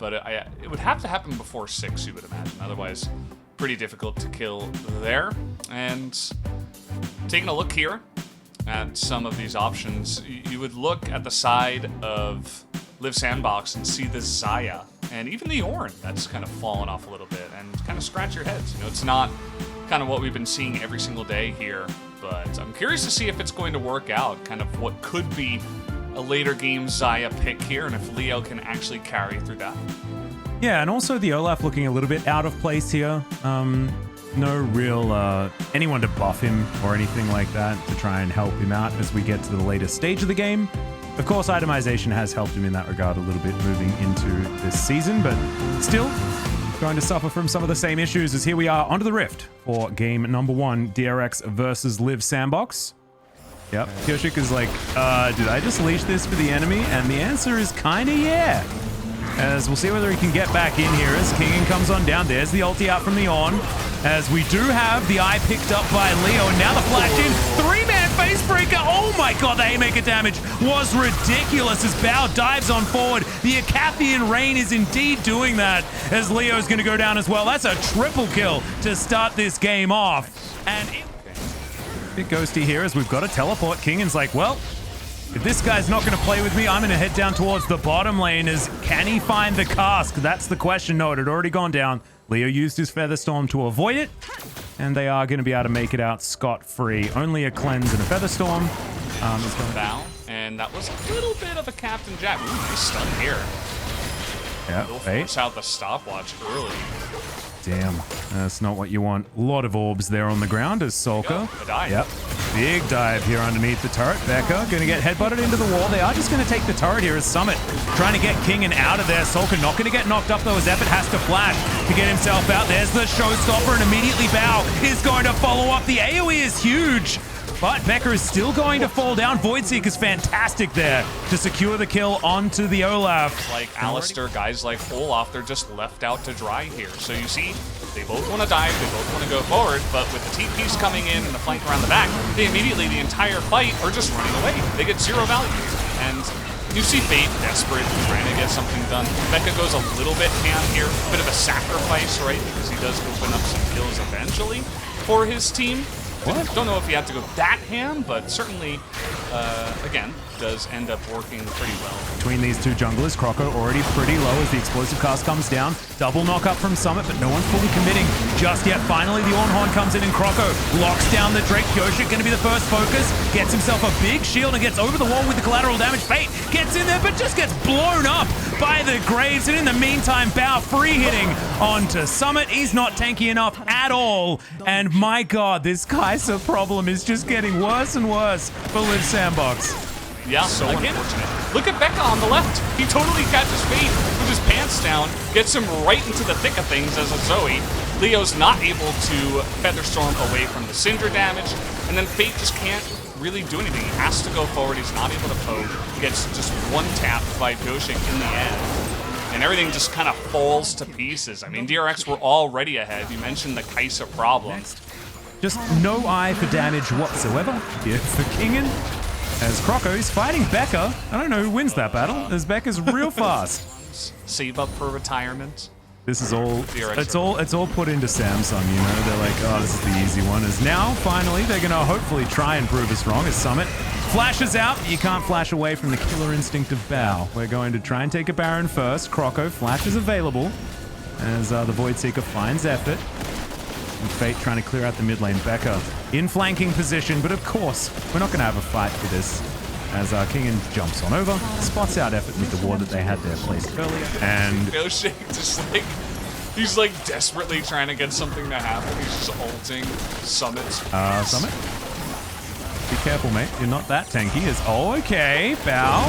but it would have to happen before 6, you would imagine. Otherwise, pretty difficult to kill there. And taking a look here at some of these options, you would look at the side of Live Sandbox and see the Xayah and even the Ornn that's kind of fallen off a little bit, and kind of scratch your heads. You know, it's not kind of what we've been seeing every single day here, but I'm curious to see if it's going to work out, kind of what could be a later game Xayah pick here, and if Leo can actually carry through that. Yeah, and also the Olaf looking a little bit out of place here. No real anyone to buff him or anything like that to try and help him out as we get to the later stage of the game. Of course, itemization has helped him in that regard a little bit moving into this season, but still going to suffer from some of the same issues as here we are onto the Rift for game number 1, DRX versus Live Sandbox. Yep, Kyoshik is like, did I just leash this for the enemy? And the answer is kinda yeah. As we'll see whether he can get back in here as Kingen comes on down. There's the ulti out from the Ornn. As we do have the eye picked up by Leo, and now the flash in. 3-man face breaker. Oh my god, the haymaker damage was ridiculous as Bao dives on forward. The Acathian Rain is indeed doing that as Leo's going to go down as well. That's a triple kill to start this game off. And a bit ghosty here as we've got a teleport. Kingen's like, well, if this guy's not going to play with me, I'm going to head down towards the bottom lane. Can he find the cask? That's the question. No, it had already gone down. Leo used his Featherstorm to avoid it, and they are going to be able to make it out scot-free. Only a cleanse and a Featherstorm. Is going down, and that was a little bit of a Captain Jack. Ooh, nice stun here. Yeah, He'll force out the stopwatch early. Damn, that's not what you want. A lot of orbs there on the ground as Solka. Yep, big dive here underneath the turret. Becca going to get headbutted into the wall. They are just going to take the turret here as Summit trying to get Kingen out of there. Solka not going to get knocked up though as Effort has to flash to get himself out. There's the showstopper, and immediately Bao is going to follow up. The AoE is huge. But Becker is still going to fall down. Voidseeker's fantastic there to secure the kill onto the Olaf. Like Alistair, guys like Olaf, they're just left out to dry here. So you see, they both want to dive, they both want to go forward, but with the TPs coming in and the flank around the back, they immediately, the entire fight, are just running away. They get 0 value. And you see Fate desperate, trying to get something done. Becca goes a little bit ham here, a bit of a sacrifice, right? Because he does open up some kills eventually for his team. Don't know if he had to go that ham, but certainly, again, does end up working pretty well. Between these two junglers, Croco already pretty low as the explosive cast comes down. Double knock up from Summit, but no one's fully committing just yet. Finally, the Ornn comes in and Croco locks down the Drake. Kyoshik going to be the first focus. Gets himself a big shield and gets over the wall with the collateral damage. Fate gets in there, but just gets blown up by the Graves. And in the meantime, Bao free hitting onto Summit. He's not tanky enough at all. And my god, this Kai'Sa problem is just getting worse and worse for Live Sandbox. Yeah, so unfortunate. Look at Becca on the left. He totally catches Fate with his pants down, gets him right into the thick of things as a Zoe. Leo's not able to Featherstorm away from the Cinder damage, and then Fate just can't really do anything. He has to go forward. He's not able to poke. He gets just one tap by Kyoshik in the end. And everything just kind of falls to pieces. I mean, DRX were already ahead. You mentioned the Kai'Sa problem. Just no eye for damage whatsoever here for Kingen. As Croco is fighting Becca. I don't know who wins that battle, as Becca's real fast. Save up for retirement. This is all, it's all put into Samsung, you know? They're like, oh, this is the easy one. As now, finally, they're gonna hopefully try and prove us wrong as Summit flashes out. You can't flash away from the killer instinct of Bao. We're going to try and take a Baron first. Croco, flash is available as the Voidseeker finds Effort. And Fate trying to clear out the mid lane. Becca in flanking position, but of course, we're not going to have a fight for this. As Kingen jumps on over, spots out Effort with the ward that they had there placed earlier. And Kyoshik just like, he's like desperately trying to get something to happen. He's just ulting Summit. Summit? Be careful, mate. You're not that tanky. Oh, okay. Bao.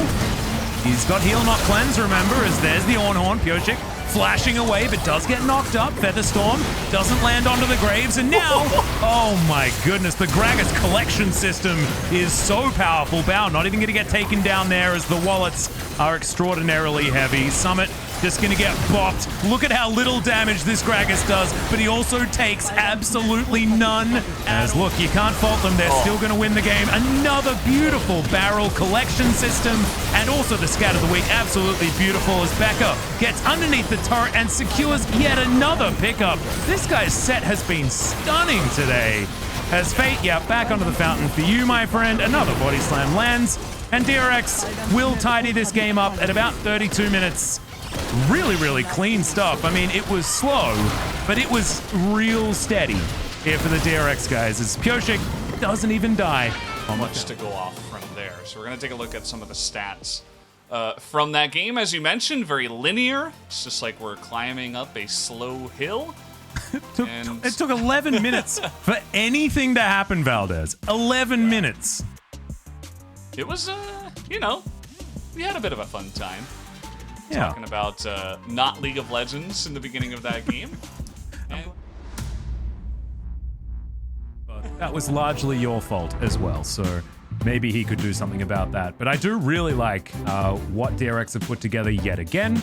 He's got heal, not cleanse, remember, as there's the Ornn. Kyoshik flashing away, but does get knocked up. Featherstorm doesn't land onto the Graves, and now, oh my goodness, the Gragas collection system is so powerful. Bao not even going to get taken down there as the wallets are extraordinarily heavy. Summit just going to get bopped. Look at how little damage this Gragas does, but he also takes absolutely none. As look, you can't fault them. They're still going to win the game. Another beautiful barrel collection system, and also the scat of the week. Absolutely beautiful as Becca gets underneath the turret and secures yet another pickup. This guy's set has been stunning today. As Fate, yeah, back onto the fountain for you, my friend. Another body slam lands, and DRX will tidy this game up at about 32 minutes. Really, really clean stuff. I mean, it was slow, but it was real steady here for the DRX guys, as Pioshik doesn't even die. Not much to go off from there. So we're going to take a look at some of the stats from that game. As you mentioned, very linear. It's just like we're climbing up a slow hill. It took 11 minutes for anything to happen, Valdez. 11 minutes. It was, you know, we had a bit of a fun time. Yeah. Talking about not League of Legends in the beginning of that game. And that was largely your fault as well, so maybe he could do something about that. But I do really like what DRX have put together yet again.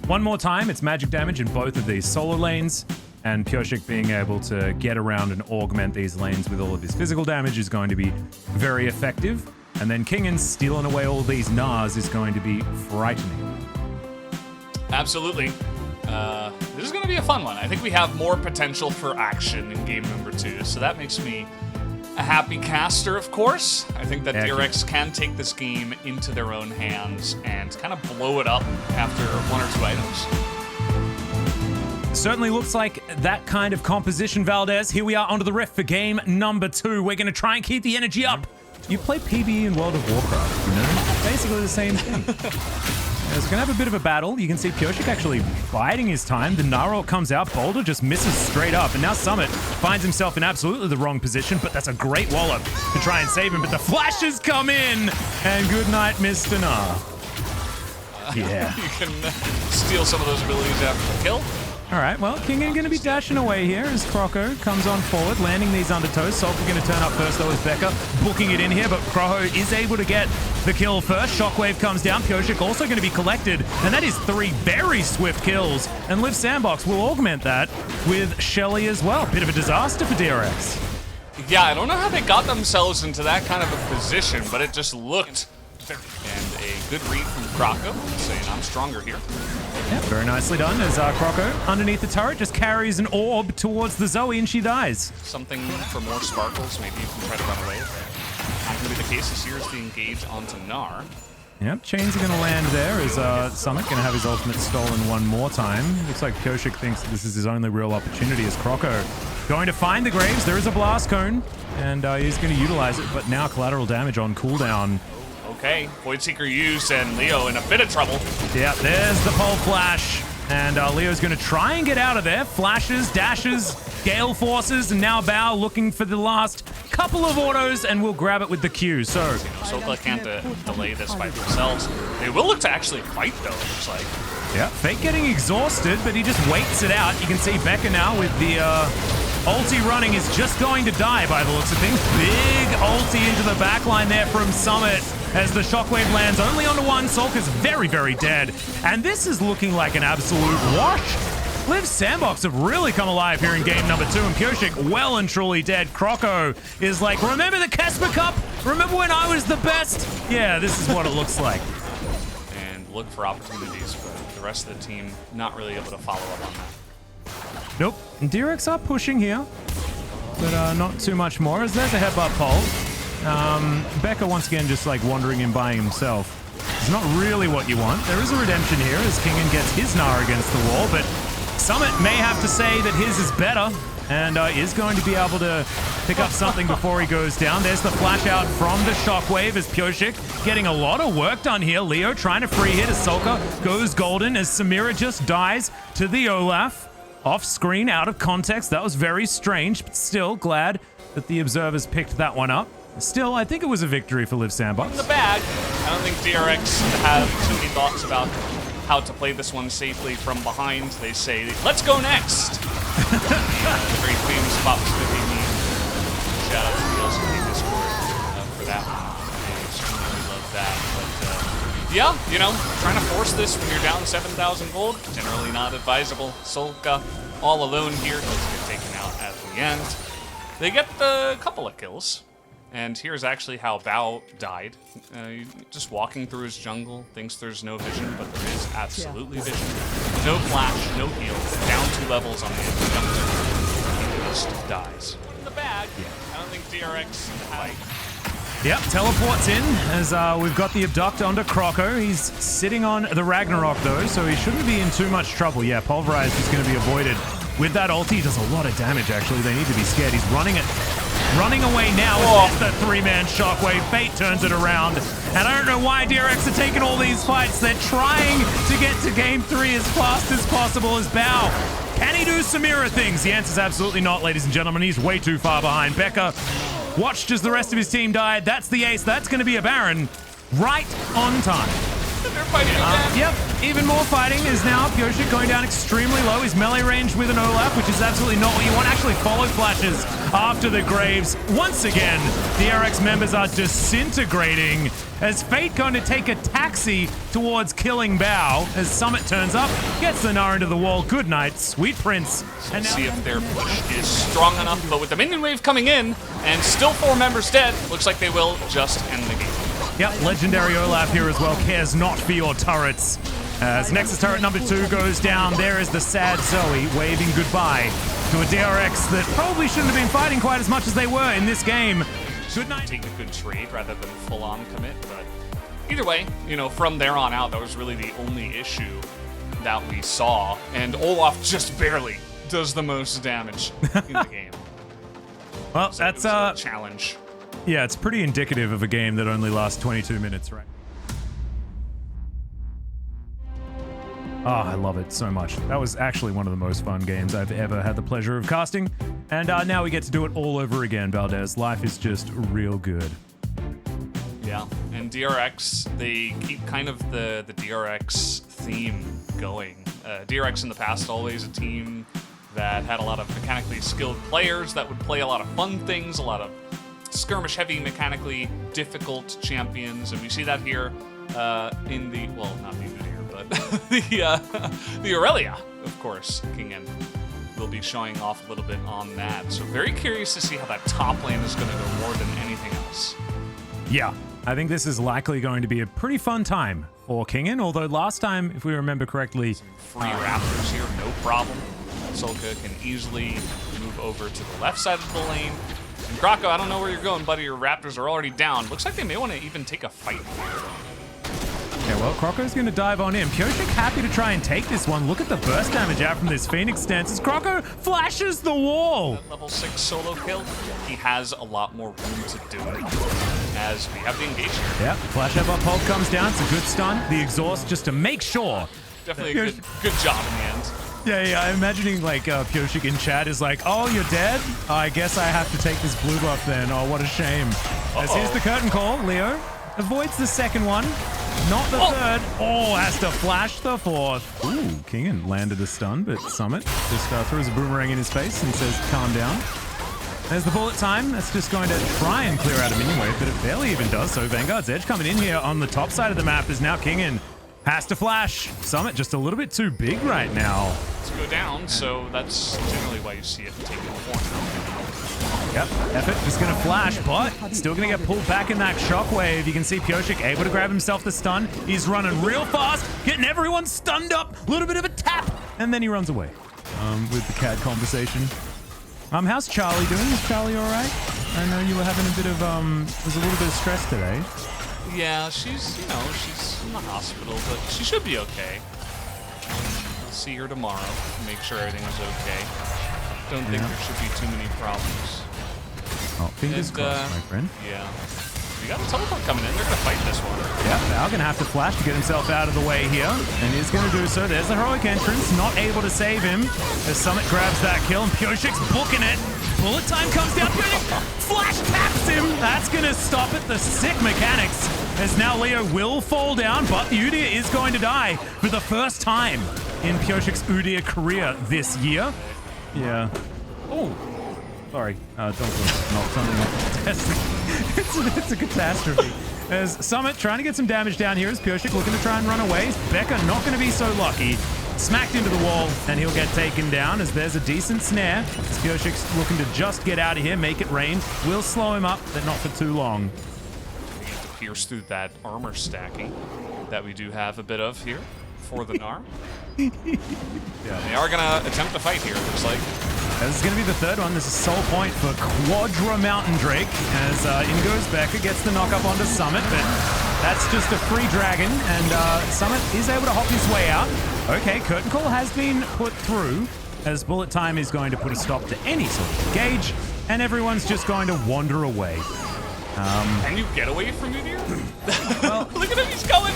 One more time, it's magic damage in both of these solo lanes, and Pioshik being able to get around and augment these lanes with all of his physical damage is going to be very effective. And then Kingen stealing away all these Nars is going to be frightening. Absolutely. This is going to be a fun one. I think we have more potential for action in game number 2, so that makes me a happy caster, of course. I think that DRX can take this game into their own hands and kind of blow it up after 1 or 2 items. Certainly looks like that kind of composition, Valdez. Here we are onto the ref for game number 2. We're going to try and keep the energy up. You play PvE in World of Warcraft, you know? Basically the same thing. It's going to have a bit of a battle. You can see Pioshik actually biding his time. The Naro comes out. Boulder just misses straight up. And now Summit finds himself in absolutely the wrong position, but that's a great wallop to try and save him. But the flashes come in. And good night, Mr. Nar. Yeah. You can steal some of those abilities after the kill. All right, well, Kingen going to be dashing away here as Croco comes on forward, landing these undertows. Sulka going to turn up first, though, as Becca booking it in here, but Croco is able to get the kill first. Shockwave comes down. Pioshik also going to be collected, and that is 3 very swift kills. And Liv Sandbox will augment that with Shelly as well. Bit of a disaster for DRX. Yeah, I don't know how they got themselves into that kind of a position, but it just looked... And a good read from Croco, saying I'm stronger here. Yeah, very nicely done as Croco underneath the turret just carries an orb towards the Zoe and she dies. Something for more sparkles, maybe you can try to run away. Not going to be the case. This here is the engage onto Gnar. Yep, chains are going to land there as Summit going to have his ultimate stolen one more time. Looks like Pioshik thinks that this is his only real opportunity as Croco going to find the Graves. There is a blast cone, and he's going to utilize it, but now collateral damage on cooldown. Okay, Voidseeker used, and Leo in a bit of trouble. Yeah, there's the pole flash. And Leo's going to try and get out of there. Flashes, dashes, gale forces, and now Bao looking for the last couple of autos, and we'll grab it with the Q. So Soka can't delay this by themselves. They will look to actually fight, though, it looks like. Yeah, Fate getting exhausted, but he just waits it out. You can see Becca now with the ulti running is just going to die by the looks of things. Big ulti into the backline there from Summit as the shockwave lands only onto one. Solka's very, very dead. And this is looking like an absolute wash. Liv Sandbox have really come alive here in game number 2, and Pioshik well and truly dead. Croco is like, remember the Casper Cup? Remember when I was the best? Yeah, this is what it looks like. And look for opportunities, but the rest of the team not really able to follow up on that. Nope. And DRX are pushing here, but not too much more, as there's a headbutt pole. Becca once again just like wandering in by himself. It's not really what you want. There is a redemption here as Kingen gets his Gnar against the wall, but Summit may have to say that his is better and is going to be able to pick up something before he goes down. There's the flash out from the shockwave as Pioshik getting a lot of work done here. Leo trying to free hit as Solka goes golden as Samira just dies to the Olaf. Off screen, out of context. That was very strange, but still glad that the observers picked that one up. Still, I think it was a victory for Liv Sandbox. In the bag, I don't think DRX have too many thoughts about how to play this one safely from behind. They say, let's go next. The very famous Fox 50 meme. Shout out to the LCK Discord for that one. I certainly love that. But Yeah, you know, trying to force this when you're down 7,000 gold, generally not advisable. Solka all alone here, does get taken out at the end. They get a couple of kills, and here's actually how Bao died. Just walking through his jungle, thinks there's no vision, but there is absolutely vision. No flash, no heal, down 2 levels on the end of the jungle. He just dies. In the bag, I don't think DRX has... Yep, teleports in as we've got the abduct onto Croco. He's sitting on the Ragnarok though, so he shouldn't be in too much trouble. Yeah, Pulverize is going to be avoided. With that ulti, he does a lot of damage actually. They need to be scared. He's running away now. It's the 3-man shockwave. Fate turns it around. And I don't know why DRX are taking all these fights. They're trying to get to game 3 as fast as possible as Bao. Can he do Samira things? The answer is absolutely not, ladies and gentlemen. He's way too far behind. Becca watched as the rest of his team died. That's the ace. That's going to be a Baron right on time. They're fighting again. Yep, even more fighting is now Pyoshik going down extremely low. He's melee range with an Olaf, which is absolutely not what you want. Actually, follow flashes after the Graves. Once again, the DRX members are disintegrating as Fate going to take a taxi towards killing Bao as Summit turns up, gets the Nara into the wall. Good night, sweet prince. So and see if their push is strong enough, but with the minion wave coming in and still 4 members dead, looks like they will just end the game. Yep, legendary Olaf here as well, cares not for your turrets. As Nexus turret number 2 goes down, there is the sad Zoe waving goodbye to a DRX that probably shouldn't have been fighting quite as much as they were in this game. Good night. Take a good trade rather than full-on commit, but either way, you know, from there on out, that was really the only issue that we saw, and Olaf just barely does the most damage in the game. Well, so that's a challenge. Yeah, it's pretty indicative of a game that only lasts 22 minutes, right? Oh, I love it so much. That was actually one of the most fun games I've ever had the pleasure of casting. And now we get to do it all over again, Valdez. Life is just real good. Yeah, and DRX, they keep kind of the DRX theme going. DRX in the past, always a team that had a lot of mechanically skilled players that would play a lot of fun things, a lot of skirmish heavy, mechanically difficult champions, and we see that here in the, well, not the Udyr, but the Aurelia, of course. Kingen will be showing off a little bit on that. So very curious to see how that top lane is going to go more than anything else. Yeah, I think this is likely going to be a pretty fun time for Kingen, although last time, if we remember correctly... Some free Raptors here, no problem. Solka can easily move over to the left side of the lane. And Croco, I don't know where you're going, buddy. Your Raptors are already down. Looks like they may want to even take a fight here. Yeah, well, Croco's going to dive on in. Pyoshik happy to try and take this one. Look at the burst damage out from this Phoenix stance as Croco flashes the wall. That level 6 solo kill, he has a lot more room to do it as we have the engagement. Yeah, flash up pulp comes down. It's a good stun. The exhaust just to make sure. Definitely a good job in the end. Yeah, I'm imagining like Pyoshik in chat is like, oh, you're dead? I guess I have to take this blue buff then. Oh, what a shame. As here's the curtain call. Leo avoids the second one, not the third. Oh, has to flash the fourth. Ooh, Kingen landed a stun, but Summit just throws a boomerang in his face and says, calm down. There's the bullet time. That's just going to try and clear out a minion wave, but it barely even does so. Vanguard's Edge coming in here on the top side of the map is now Kingen. Has to flash. Summit just a little bit too big right now. To go down, so that's generally why you see it taking a corner. Yep, Effort just gonna flash, but still gonna get pulled back in that shockwave. You can see Pyoshik able to grab himself the stun. He's running real fast, getting everyone stunned up. A little bit of a tap, and then he runs away with the CAD conversation. How's Charlie doing? Is Charlie all right? I know you were having a bit of there's a little bit of stress today. Yeah, she's, you know, she's in the hospital, but she should be okay. We'll see her tomorrow, make sure everything is okay. Don't think there should be too many problems. Oh, fingers crossed, my friend. Yeah. We got a teleport coming in. They're going to fight this one. Yeah, Val going to have to flash to get himself out of the way here. And he's going to do so. There's the heroic entrance. Not able to save him as Summit grabs that kill. And Pyoshik's booking it. Bullet time comes down. Pyoshik flash taps him. That's going to stop it. The sick mechanics. As now Leo will fall down. But the Udyr is going to die for the first time in Pyoshik's Udyr career this year. Yeah. Oh. Sorry, don't knock something off the desk. It's a catastrophe. As Summit trying to get some damage down here as Pureshik looking to try and run away. Becca not going to be so lucky. Smacked into the wall, and he'll get taken down as there's a decent snare. Pureshik's looking to just get out of here, make it rain. Will slow him up, but not for too long. We need to pierce through that armor stacking that we do have a bit of here for the Gnar. Yeah. They are going to attempt to fight here, it looks like. This is going to be the third one. This is sole point for Quadra Mountain Drake as in goes Becca, gets the knock up onto Summit, but that's just a free dragon, and Summit is able to hop his way out. Okay, Curtain Call has been put through as Bullet Time is going to put a stop to any sort of engage, and everyone's just going to wander away. Can you get away from Meteor? Well, look at him, he's going!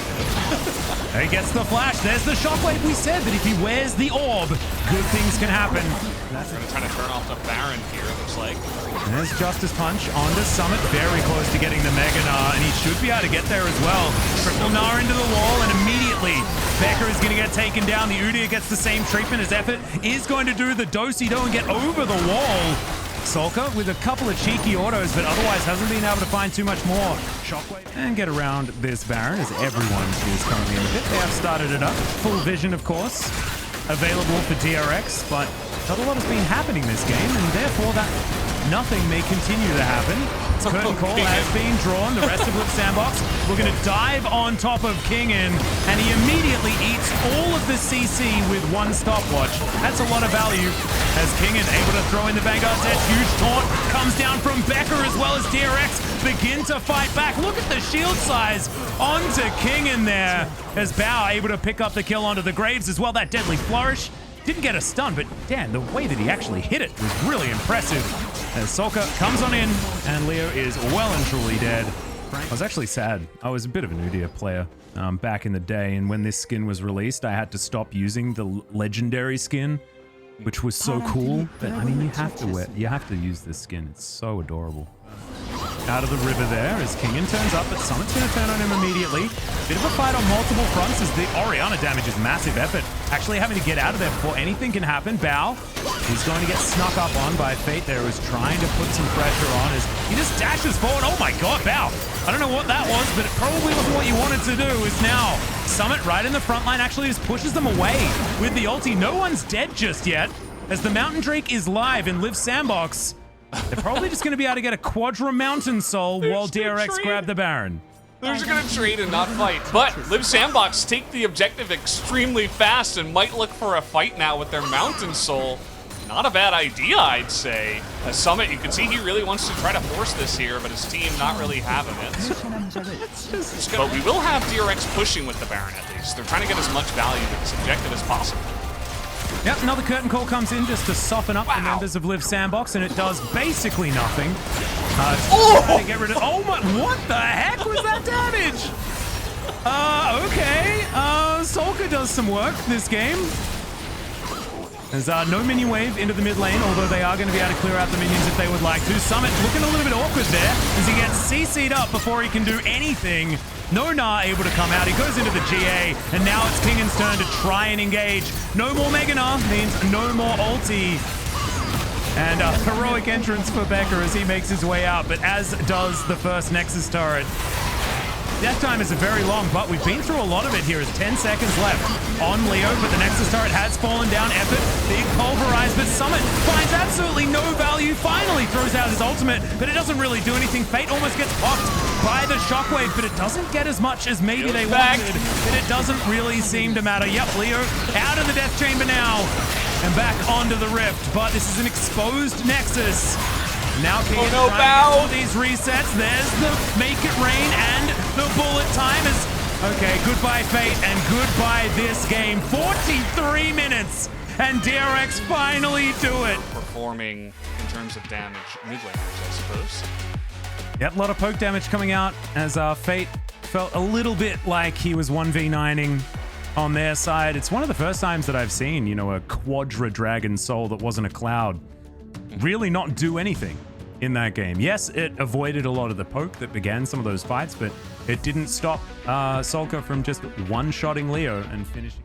He gets the flash. There's the shockwave. We said that if he wears the orb, good things can happen. That's trying to turn off the Baron here, it looks like. And there's Justice Punch onto Summit. Very close to getting the Mega Gnar, and he should be able to get there as well. Triple Gnar into the wall, and immediately Becker is going to get taken down. The Udyr gets the same treatment as Effort. Is going to do the do-si-do and get over the wall. Solka with a couple of cheeky autos, but otherwise hasn't been able to find too much more. Shockwave and get around this Baron as everyone is currently in the pit. They have started it up. Full vision, of course, available for DRX, but not a lot has been happening this game, and therefore that nothing may continue to happen. Curtain Call has been drawn. The rest of Lip Sandbox looking to dive on top of Kingin, and he immediately eats all of the CC with one stopwatch. That's a lot of value as Kingin able to throw in the Vanguard's edge. Huge taunt comes down from Becker as well as DRX begin to fight back. Look at the shield size onto Kingin there as Bao able to pick up the kill onto the Graves as well. That deadly flourish. Didn't get a stun, but damn, the way that he actually hit it was really impressive. As Solka comes on in, and Leo is well and truly dead. I was actually sad. I was a bit of an Udyr player back in the day, and when this skin was released, I had to stop using the legendary skin, which was so cool. But I mean, you have to use this skin. It's so adorable. Out of the river there as Kingin turns up, but Summit's going to turn on him immediately. Bit of a fight on multiple fronts as the Orianna damage is massive effort. Actually having to get out of there before anything can happen. Bao is going to get snuck up on by Fate there, who's trying to put some pressure on as he just dashes forward. Oh my god, Bao! I don't know what that was, but it probably wasn't what you wanted to do. Is now Summit right in the front line actually just pushes them away with the ulti. No one's dead just yet as the Mountain Drake is live in Live Sandbox. They're probably just going to be able to get a Quadra Mountain Soul while DRX grab the Baron. They're just going to trade and not fight. But Live Sandbox take the objective extremely fast and might look for a fight now with their Mountain Soul. Not a bad idea, I'd say. As Summit, you can see he really wants to try to force this here, but his team not really having it. But we will have DRX pushing with the Baron at least. They're trying to get as much value with this objective as possible. Yep, another Curtain Call comes in just to soften up the members of Live Sandbox, and it does basically nothing. To get rid of, oh my, what the heck was that damage? Okay, Solka does some work this game. There's no minion wave into the mid lane, although they are going to be able to clear out the minions if they would like to. Summit looking a little bit awkward there as he gets CC'd up before he can do anything. No Gnar able to come out. He goes into the GA, and now it's Kingin's turn to try and engage. No more Mega Gnar means no more ulti. And a heroic entrance for Becker as he makes his way out, but as does the first Nexus turret. Death time isn't very long, but we've been through a lot of it here. It's 10 seconds left on Leo, but the Nexus turret has fallen down. Effort, big pulverize, but Summit finds absolutely no value. Finally throws out his ultimate, but it doesn't really do anything. Fate almost gets popped by the shockwave, but it doesn't get as much as maybe they wanted. But it doesn't really seem to matter. Yep, Leo out of the death chamber now and back onto the rift, but this is an exposed Nexus. Now Kingin trying to get these resets. There's the make it rain and the bullet time is okay. Goodbye Fate and goodbye this game. 43 minutes and DRX finally do it. Performing in terms of damage mid laners, I suppose. Yep, a lot of poke damage coming out as Fate felt a little bit like he was 1v9ing on their side. It's one of the first times that I've seen, you know, a Quadra Dragon Soul that wasn't a cloud really not do anything in that game. Yes, it avoided a lot of the poke that began some of those fights, but it didn't stop Solka from just one-shotting Leo and finishing.